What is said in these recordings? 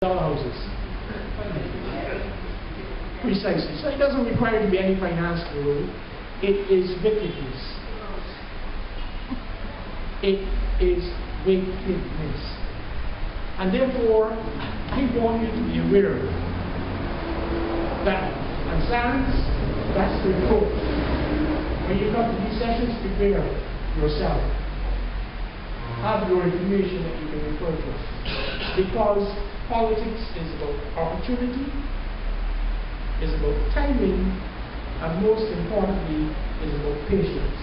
houses. Precisely. So it doesn't require to be any finance guru. It is wickedness. It is wickedness. And therefore, I want you to be aware that, and Sans, that's the approach. When you come to these sessions, prepare yourself. Have your information that you can refer to. Because politics is about opportunity, is about timing, and most importantly, is about patience.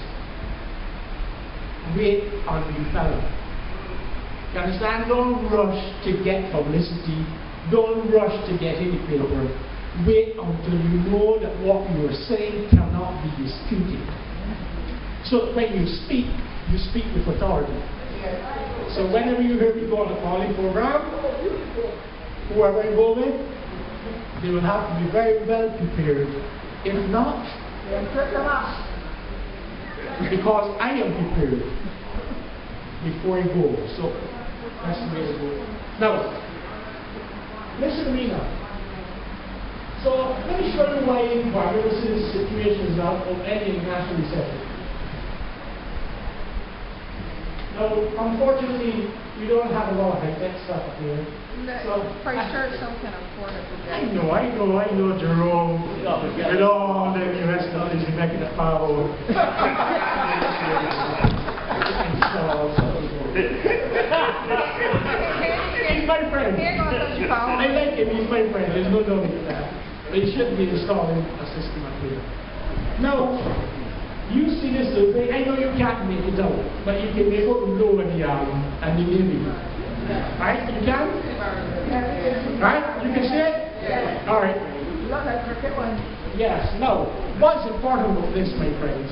Wait on you fellow. You understand? Don't rush to get publicity. Don't rush to get any paper. Wait until you know that what you are saying cannot be disputed. So that when you speak with authority. So whenever you hear me go on a calling program, whoever I go with, they will have to be very well prepared. If not, because I am prepared before I go. So that's the way to go. Now, listen to me now. So let me show you why Barbados' situation is not of any international recession. Now, unfortunately, we don't have a lot of high-tech stuff up here. So Christ Church still can afford it. I know, Jerome. With all the US dollars you're making a power. He's my friend. I like him, he's my friend. There's no doubt about that. But he shouldn't be installing a system up here. Now, you see this thing, I know you can't make it out, but you can make out the low and the navy. Right? You can? Right? You can see it? Yeah. Alright. Yes. Now, what's important about this, my friends,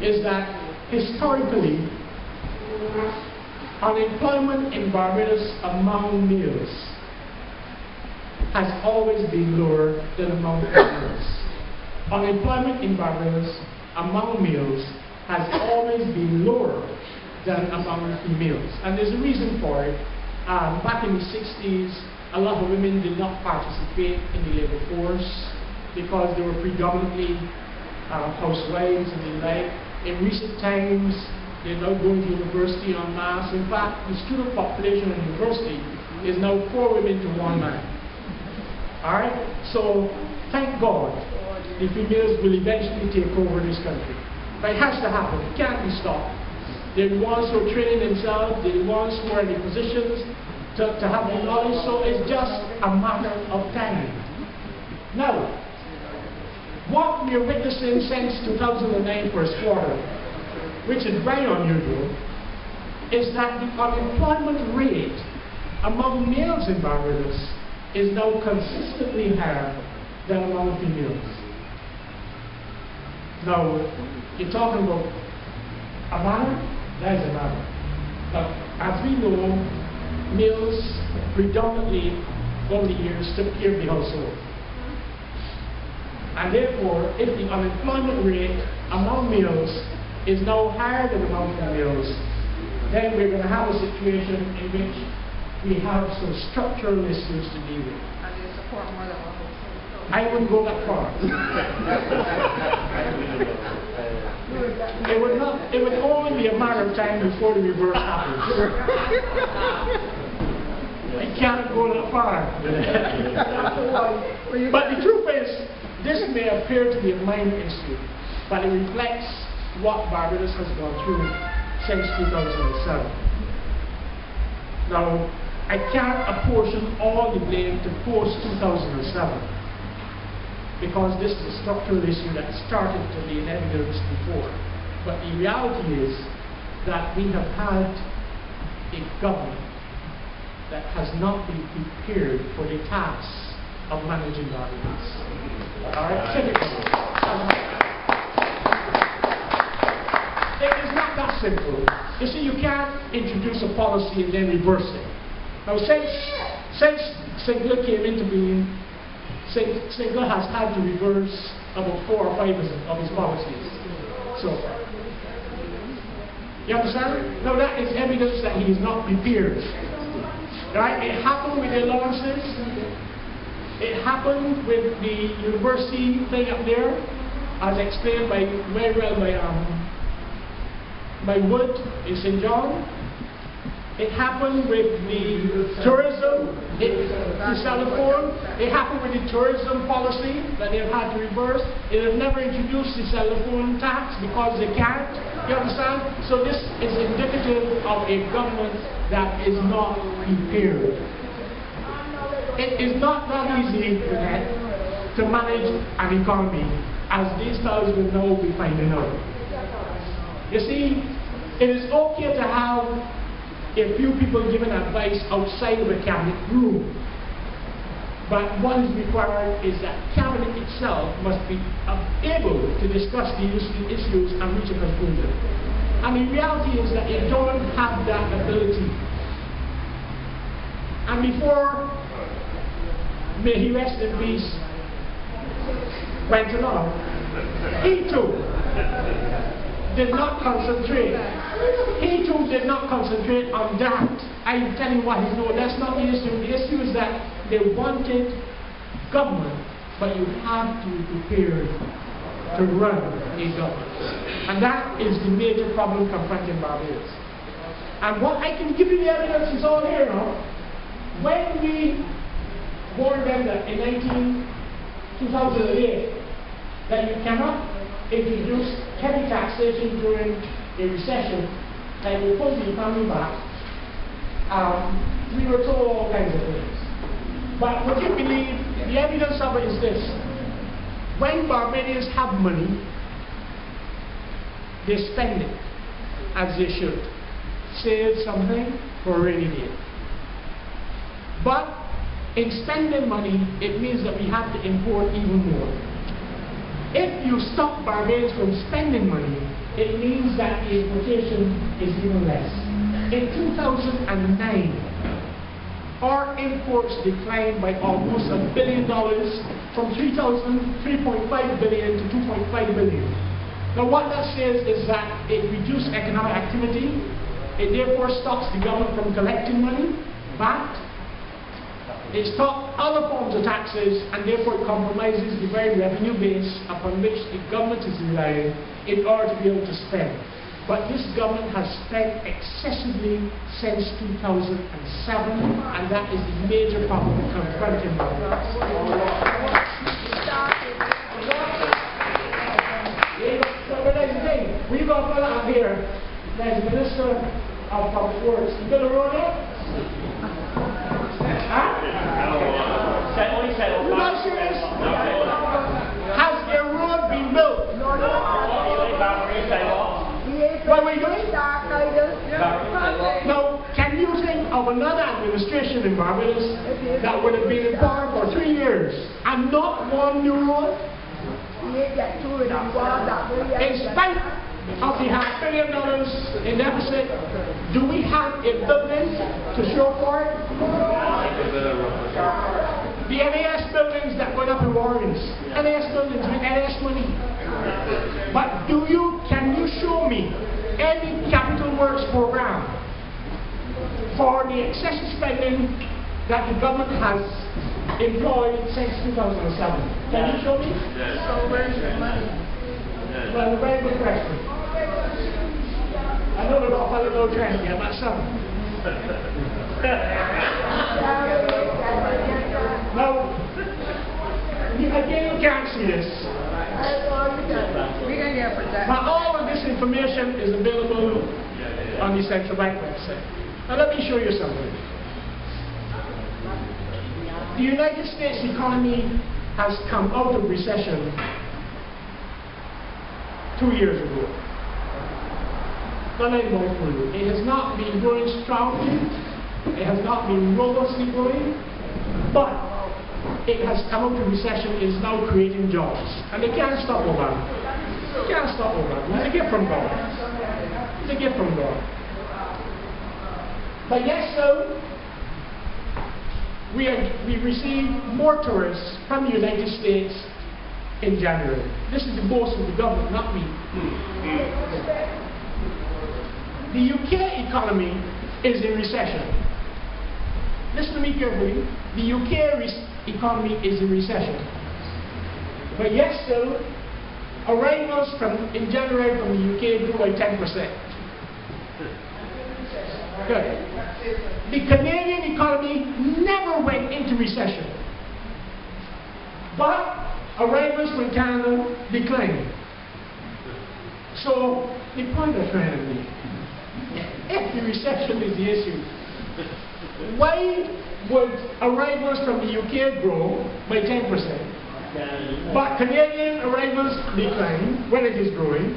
is that historically, unemployment in Barbados among males has always been lower than among females. Unemployment in Barbados among males has always been lower than among females. And there's a reason for it. Back in the 60s, a lot of women did not participate in the labor force because they were predominantly housewives and the like. In recent times, they're now going to university en masse. In fact, the student population in university is now 4 women to 1 man. Alright? So, thank God, the females will eventually take over this country. But it has to happen. It can't be stopped. They're the ones who are training themselves. They're the ones who are in the positions to have the knowledge. So it's just a matter of time. Now, what we're witnessing since 2009 first quarter, which is very unusual, is that the unemployment rate among males in Barbados is now consistently higher than among females. Now, you're talking about a matter? That is a matter. But as we know, males predominantly over the years took care of the household. And therefore, if the unemployment rate among males is now higher than among females, then we're going to have a situation in which we have some structural issues to deal with. And you support more than one. I wouldn't go that far. It would only be a matter of time before the reverse happens. I can't go that far. But the truth is, this may appear to be a minor issue, but it reflects what Barbados has gone through since 2007. Now, I can't apportion all the blame to post-2007. Because this is a structural issue that started to be in evidence before. But the reality is that we have had a government that has not been prepared for the task of managing Barbados. Alright? It is not that simple. You see, you can't introduce a policy and then reverse it. Now, since Sigler came into being, Sigler has had to reverse about 4 or 5 of his policies so far. You understand? Now that is evidence that he is not prepared. Right? It happened with the allowances. It happened with the university thing up there, as explained very well by Wood in St. John. It happened with the tourism, the telephone. It happened with the tourism policy that they've had to reverse. They have never introduced the telephone tax because they can't. You understand? So this is indicative of a government that is not prepared. It is not that easy to manage an economy, as these fellows will now be finding out. You see, it is okay to have a few people giving advice outside of the cabinet room. But what is required is that cabinet itself must be able to discuss the issues and reach a conclusion. And the reality is that they don't have that ability. And before, may he rest in peace, went along, he too did not concentrate. He too did not concentrate on that. I'm telling you what he knew. That's not the issue. The issue is that they wanted government, but you have to be prepared to run a government. And that is the major problem confronting Barbados. And what I can give you the evidence is all here now. When we warned them that in 2008 that you cannot introduce heavy taxation during a recession and will pull the economy back, we were told all kinds of things. But would you believe, the evidence of it is this: when Barbadians have money, they spend it as they should. Save something for a rainy day. But in spending money, it means that we have to import even more. If you stop Barbadians from spending money, it means that the importation is even less. In 2009, our imports declined by almost $1 billion, from 3.5 billion to 2.5 billion. Now what that says is that it reduced economic activity. It therefore stops the government from collecting money back. It stopped other forms of taxes, and therefore it compromises the very revenue base upon which the government is relying in order to be able to spend. But this government has spent excessively since 2007, and that is the major problem confronting Barbados. So there's the thing. We've got a fellow up here, there's the Minister of Public Works. You got a road there? Huh? You're not serious? Has a road been built? What are we doing? Now, can you think of another administration in Barbados that would have been in power for 3 years and not one new road? In spite of the $500 billion in deficit, do we have a building to show for it? The NAS buildings that went up in Warrens, NAS buildings with NAS money. But can you show me any capital works program for the excessive spending that the government has employed since 2007? Can you show me? Yes. So where's your money? Well, a very good question. I know we've got a fellow no trying to get that some. Now, again, you can't see this. We can get protected. But all of this information is available on the central bank website. Now let me show you something. The United States economy has come out of recession 2 years ago. It has not been growing strongly, it has not been robustly growing, but it has come out of recession, is now creating jobs. And they can't stop Obama. They can't stop Obama. It's a gift from God. It's a gift from God. But yes, so we received more tourists from the United States in January. This is the boast of the government, not me. The UK economy is in recession. listen to me carefully, the UK economy is in recession. But yet still, arrivals in January from the UK grew by 10%. Good. The Canadian economy never went into recession. But arrivals from Canada declined. So, the point I'm trying to make, if the recession is the issue, why would arrivals from the UK grow by 10%, but Canadian arrivals decline when it is growing?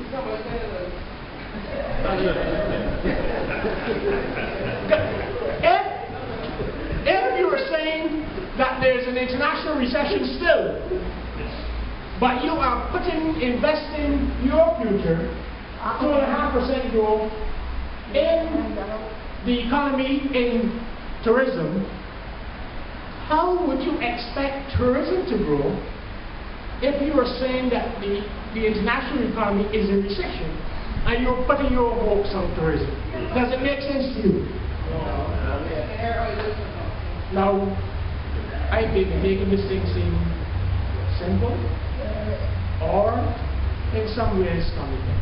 If you are saying that there's an international recession still, but you are investing your future 2.5% growth in the economy in tourism, how would you expect tourism to grow if you are saying that the international economy is in recession and you're putting your hopes on tourism? Does it make sense to you? Now, I may be making this thing seem simple or in some ways comical.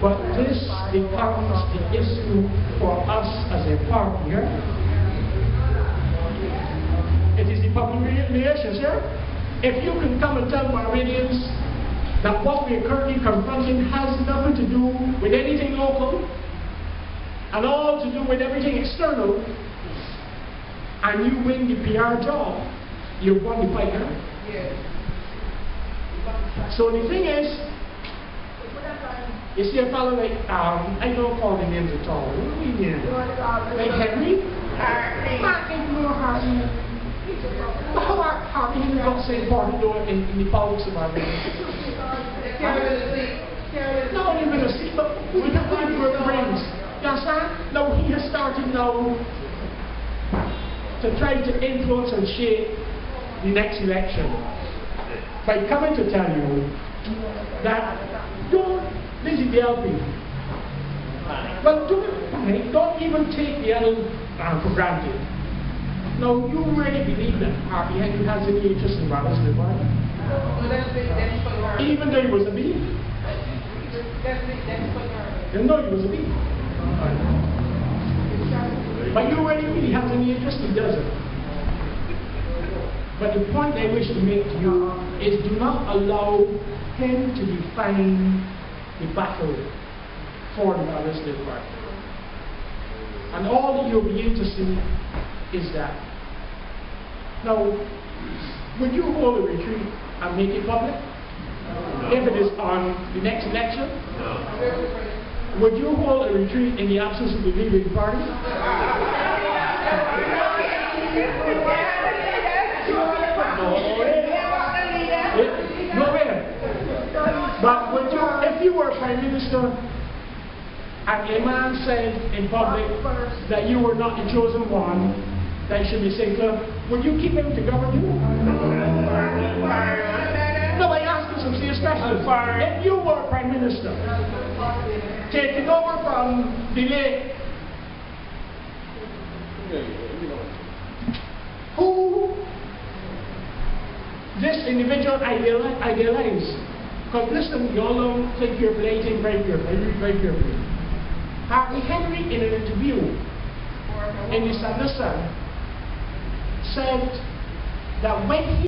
But this becomes the issue for us as a partner. It is the public relations here. If you can come and tell Barbadians that what we are currently confronting has nothing to do with anything local and all to do with everything external, and you win the PR job, you've won the fight. Yes. So the thing is, you see a fellow like, I don't call the names at all. What do we mean? Like Henry? Martin Hardy. How are Hardy not so important though in the politics of our business? Not even a seat, but we have to do our brains. You understand? Now he has started now to try to influence and shape the next election by coming to tell you that this is the LP. Well, don't even take the L for granted. Now, you really believe that Harvey Henry has any interest in Barbados, right? Even though he was a B? You know he was a B. But you really has any interest? He doesn't. But the point I wish to make to you is do not allow him to define the battle for the Barbados Party. And all that you'll be interested in is that. Now, would you hold a retreat and make it public? No. If it is on the next election? No. Would you hold a retreat in the absence of the leading party? No way. But would you, if you were Prime Minister and a man said in public that you were not the chosen one, that you should be Sinclair, would you keep him to govern you? No, I ask you some serious questions. If you were Prime Minister, taking over from the late, who this individual idealized? Because listen, you all don't think you're playing very carefully, very carefully. Harvey Henry, in an interview in the Sun, said that when he